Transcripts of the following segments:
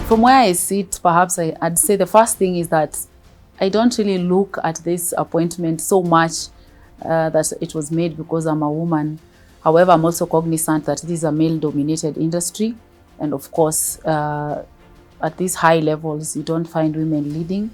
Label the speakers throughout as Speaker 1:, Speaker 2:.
Speaker 1: From where I sit, perhaps I'd say the first thing is that I don't really look at this appointment so much that it was made because I'm a woman. However, I'm also cognizant that this is a male-dominated industry. And of course, at these high levels, you don't find women leading.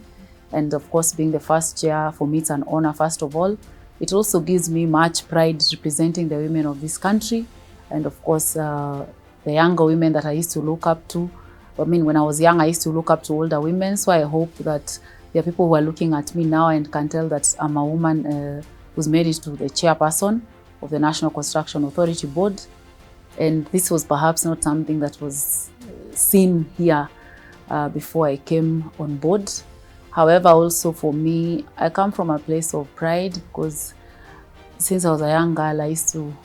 Speaker 1: And of course, being the first chair, for me, it's an honor, first of all. It also gives me much pride representing the women of this country. And of course, the younger women that I used to look up to. I mean, when I was young, I used to look up to older women. So I hope that there are people who are looking at me now and can tell that I'm a woman who's made it to the chairperson of the National Construction Authority Board. And this was perhaps not something that was seen here before I came on board. However, also for me, I come from a place of pride because since I was a young girl, I used to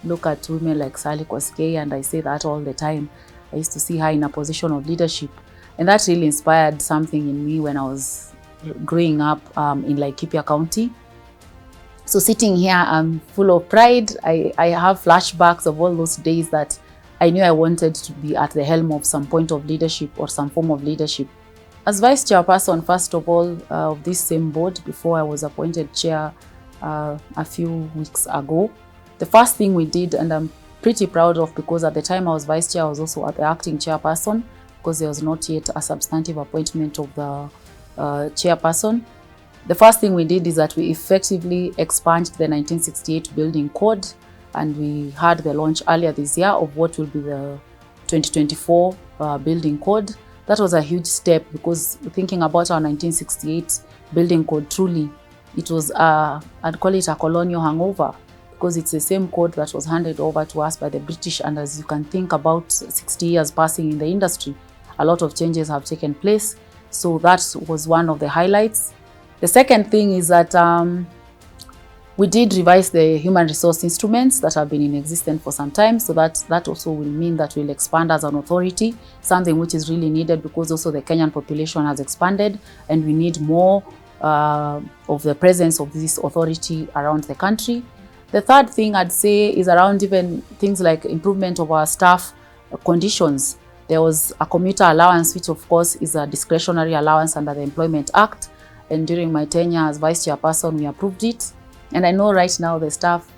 Speaker 1: look at women like Sally Kosgei, and I say that all the time. I used to see her in a position of leadership. And that really inspired something in me when I was growing up in Laikipia County. So sitting here, I'm full of pride. I have flashbacks of all those days that I knew I wanted to be at the helm of some point of leadership or some form of leadership. As vice chairperson, first of all, of this same board, before I was appointed chair a few weeks ago, the first thing we did, and I'm pretty proud of, because at the time I was vice chair, I was also the acting chairperson, because there was not yet a substantive appointment of the chairperson. The first thing we did is that we effectively expunged the 1968 building code, and we had the launch earlier this year of what will be the 2024 building code. That was a huge step, because thinking about our 1968 building code, truly, it was, I'd call it a colonial hangover, because it's the same code that was handed over to us by the British. And as you can think, about 60 years passing in the industry, a lot of changes have taken place. So that was one of the highlights. The second thing is that we did revise the human resource instruments that have been in existence for some time. So that also will mean that we'll expand as an authority, something which is really needed, because also the Kenyan population has expanded and we need more of the presence of this authority around the country. The third thing I'd say is around even things like improvement of our staff conditions. There was a commuter allowance, which of course is a discretionary allowance under the Employment Act. And during my tenure as vice chairperson, we approved it. And I know right now the staff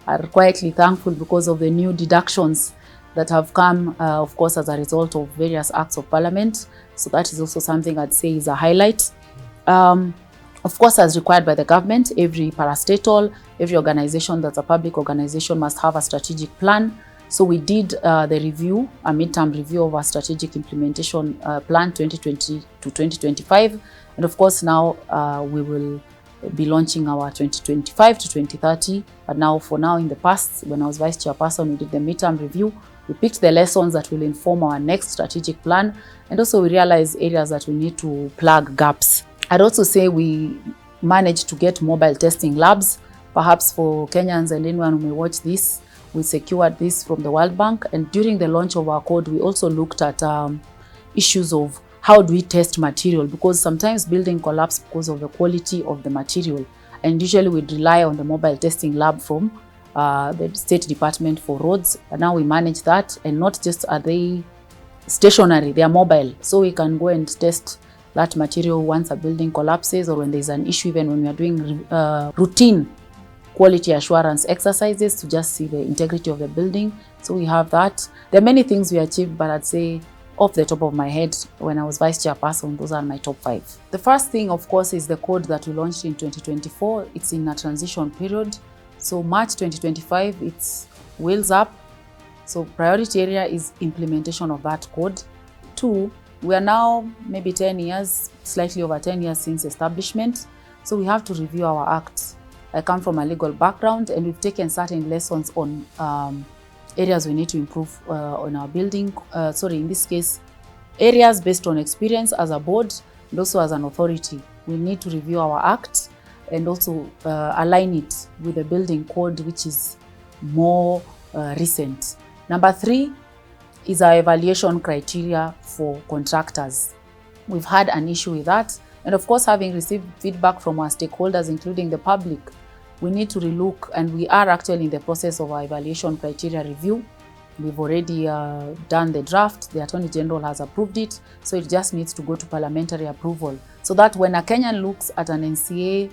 Speaker 1: are quietly thankful because of the new deductions that have come, of course, as a result of various acts of parliament. So that is also something I'd say is a highlight. Of course, as required by the government, every parastatal, every organization that's a public organization must have a strategic plan. So we did the review, a midterm review of our strategic implementation plan 2020 to 2025. And of course, now we will be launching our 2025 to 2030. But now, for now, in the past, when I was vice chairperson, we did the midterm review. We picked the lessons that will inform our next strategic plan. And also we realized areas that we need to plug gaps. I'd also say we managed to get mobile testing labs. Perhaps for Kenyans and anyone who may watch this, we secured this from the World Bank. And during the launch of our code, we also looked at issues of how do we test material, because sometimes building collapse because of the quality of the material. And usually we'd rely on the mobile testing lab from the State Department for Roads. And now we manage that, and not just are they stationary, they are mobile. So we can go and test that material once a building collapses, or when there's an issue, even when we are doing routine quality assurance exercises to just see the integrity of the building. So we have that. There are many things we achieved, but I'd say off the top of my head, when I was vice chairperson, those are my top 5. The first thing, of course, is the code that we launched in 2024. It's in a transition period. So March 2025, it's wheels up. So priority area is implementation of that code. 2, we are now maybe 10 years, slightly over 10 years since establishment. So we have to review our acts. I come from a legal background, and we've taken certain lessons on areas we need to improve on our building. In this case, areas based on experience as a board and also as an authority. We need to review our acts and also align it with the building code, which is more recent. Number 3 is our evaluation criteria for contractors. We've had an issue with that. And of course, having received feedback from our stakeholders, including the public, we need to relook, and we are actually in the process of our evaluation criteria review. We've already done the draft. The Attorney General has approved it, so it just needs to go to parliamentary approval. So that when a Kenyan looks at an NCA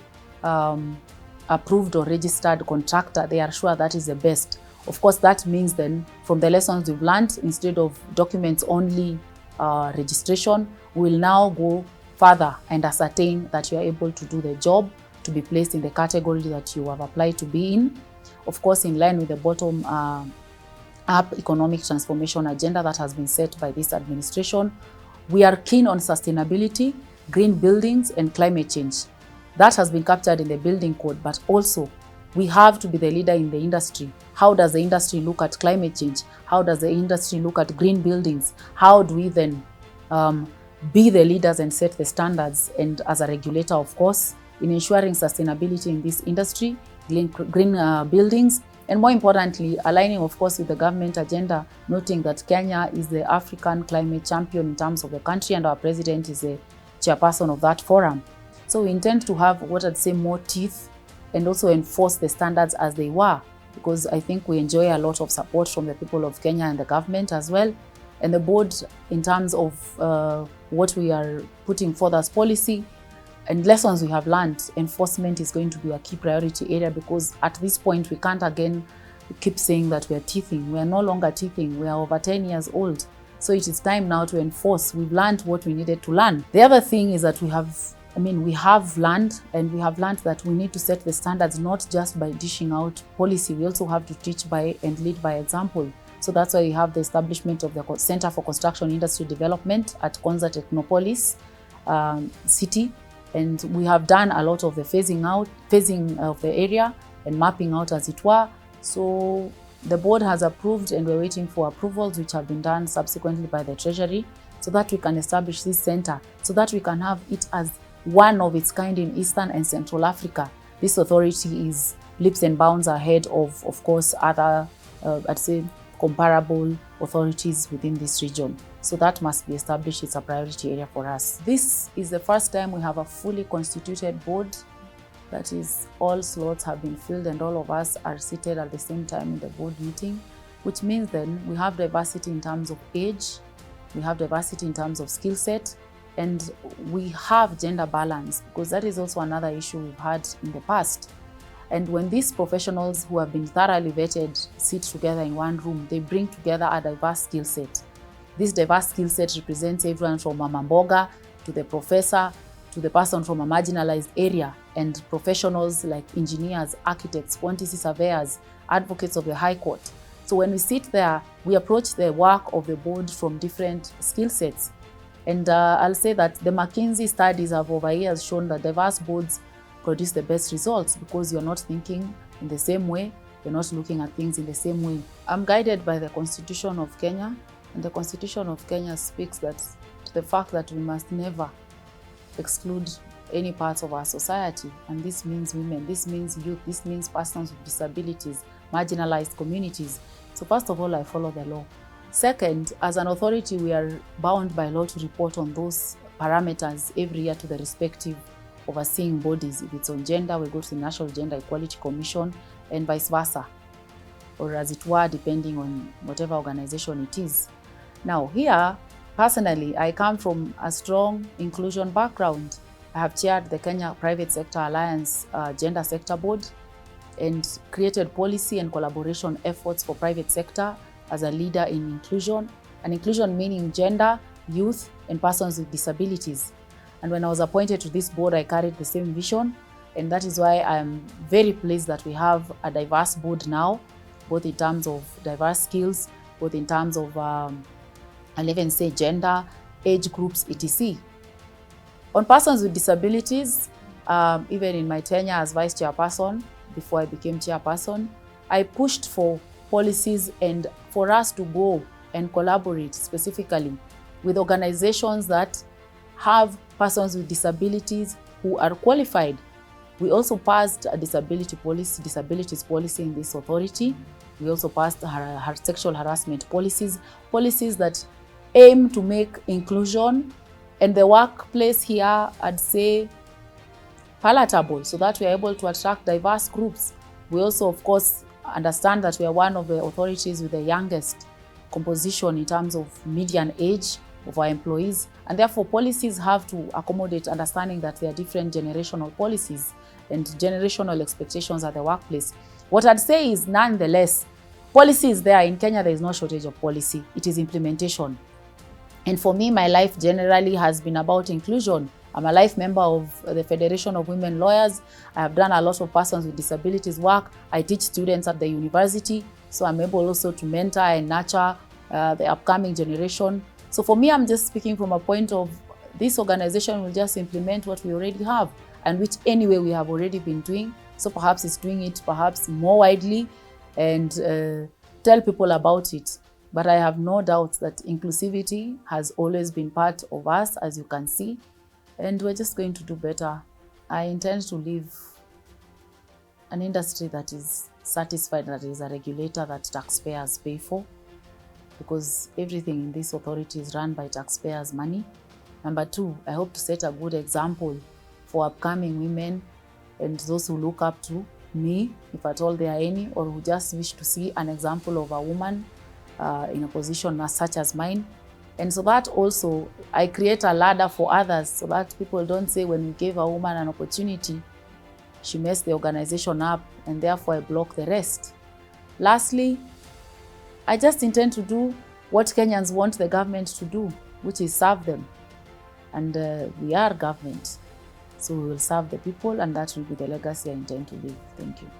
Speaker 1: approved or registered contractor, they are sure that is the best. Of course, that means then from the lessons we've learned, instead of documents only registration, we'll now go further and ascertain that you are able to do the job, to be placed in the category that you have applied to be in. Of course, in line with the bottom up economic transformation agenda that has been set by this administration. We are keen on sustainability, green buildings, and climate change. That has been captured in the building code, but also we have to be the leader in the industry. How does the industry look at climate change? How does the industry look at green buildings? How do we then be the leaders and set the standards, and as a regulator, of course, in ensuring sustainability in this industry, green buildings, and more importantly, aligning, of course, with the government agenda, noting that Kenya is the African climate champion in terms of the country, and our president is the chairperson of that forum. So we intend to have what I'd say more teeth and also enforce the standards as they were, because I think we enjoy a lot of support from the people of Kenya and the government as well. And the board, in terms of what we are putting forth as policy and lessons we have learned, enforcement is going to be a key priority area, because at this point we can't again keep saying that we are teething. We are no longer teething. We are over 10 years old. So it is time now to enforce. We've learned what we needed to learn. The other thing is that we have learned, and we have learned that we need to set the standards not just by dishing out policy. We also have to teach by and lead by example. So that's why we have the establishment of the Center for Construction Industry Development at Konza Technopolis City. And we have done a lot of the phasing of the area and mapping out, as it were. So the board has approved, and we're waiting for approvals which have been done subsequently by the Treasury, so that we can establish this center, so that we can have it as one of its kind in Eastern and Central Africa. This authority is leaps and bounds ahead of course, other, I'd say, comparable authorities within this region. So that must be established. It's a priority area for us. This is the first time we have a fully constituted board. That is, all slots have been filled and all of us are seated at the same time in the board meeting, which means then we have diversity in terms of age, we have diversity in terms of skill set, and we have gender balance, because that is also another issue we've had in the past. And when these professionals who have been thoroughly vetted sit together in one room, they bring together a diverse skill set. This diverse skill set represents everyone from a mamboga to the professor to the person from a marginalized area, and professionals like engineers, architects, quantity surveyors, advocates of the High Court. So when we sit there, we approach the work of the board from different skill sets. And I'll say that the McKinsey studies have over years shown that diverse boards produce the best results, because you're not thinking in the same way, you're not looking at things in the same way. I'm guided by the Constitution of Kenya, and the Constitution of Kenya speaks that to the fact that we must never exclude any parts of our society, and this means women, this means youth, this means persons with disabilities, marginalized communities. So first of all, I follow the law. Second, as an authority, we are bound by law to report on those parameters every year to the respective overseeing bodies. If it's on gender, we go to the National Gender Equality Commission, and vice versa, or as it were, depending on whatever organization it is. Now here, personally, I come from a strong inclusion background. I have chaired the Kenya Private Sector Alliance Gender Sector Board and created policy and collaboration efforts for private sector as a leader in inclusion, and inclusion meaning gender, youth, and persons with disabilities. And when I was appointed to this board, I carried the same vision, and that is why I'm very pleased that we have a diverse board now, both in terms of diverse skills, both in terms of, I'll even say gender, age groups, etc. On persons with disabilities, even in my tenure as vice chairperson, before I became chairperson, I pushed for policies and for us to go and collaborate specifically with organizations that have persons with disabilities who are qualified. We also passed a disabilities policy in this authority. We also passed sexual harassment policies that aim to make inclusion and the workplace here, I'd say, palatable, so that we are able to attract diverse groups. We also, of course, understand that we are one of the authorities with the youngest composition in terms of median age of our employees, and therefore policies have to accommodate understanding that there are different generational policies and generational expectations at the workplace. What I'd say is, nonetheless, policy is there. In Kenya, there is no shortage of policy. It is implementation. And for me, my life generally has been about inclusion. I'm a life member of the Federation of Women Lawyers. I have done a lot of persons with disabilities work. I teach students at the university, so I'm able also to mentor and nurture the upcoming generation. So for me, I'm just speaking from a point of this organization will just implement what we already have, and which anyway we have already been doing. So perhaps it's doing it perhaps more widely and tell people about it. But I have no doubt that inclusivity has always been part of us, as you can see, and we're just going to do better. I intend to leave an industry that is satisfied, that is a regulator that taxpayers pay for, because everything in this authority is run by taxpayers' money. Number two, I hope to set a good example for upcoming women and those who look up to me, if at all there are any, or who just wish to see an example of a woman in a position such as mine. And so that also, I create a ladder for others, so that people don't say when we gave a woman an opportunity, she messed the organization up, and therefore I block the rest. Lastly, I just intend to do what Kenyans want the government to do, which is serve them. And we are government, so we will serve the people, and that will be the legacy I intend to leave. Thank you.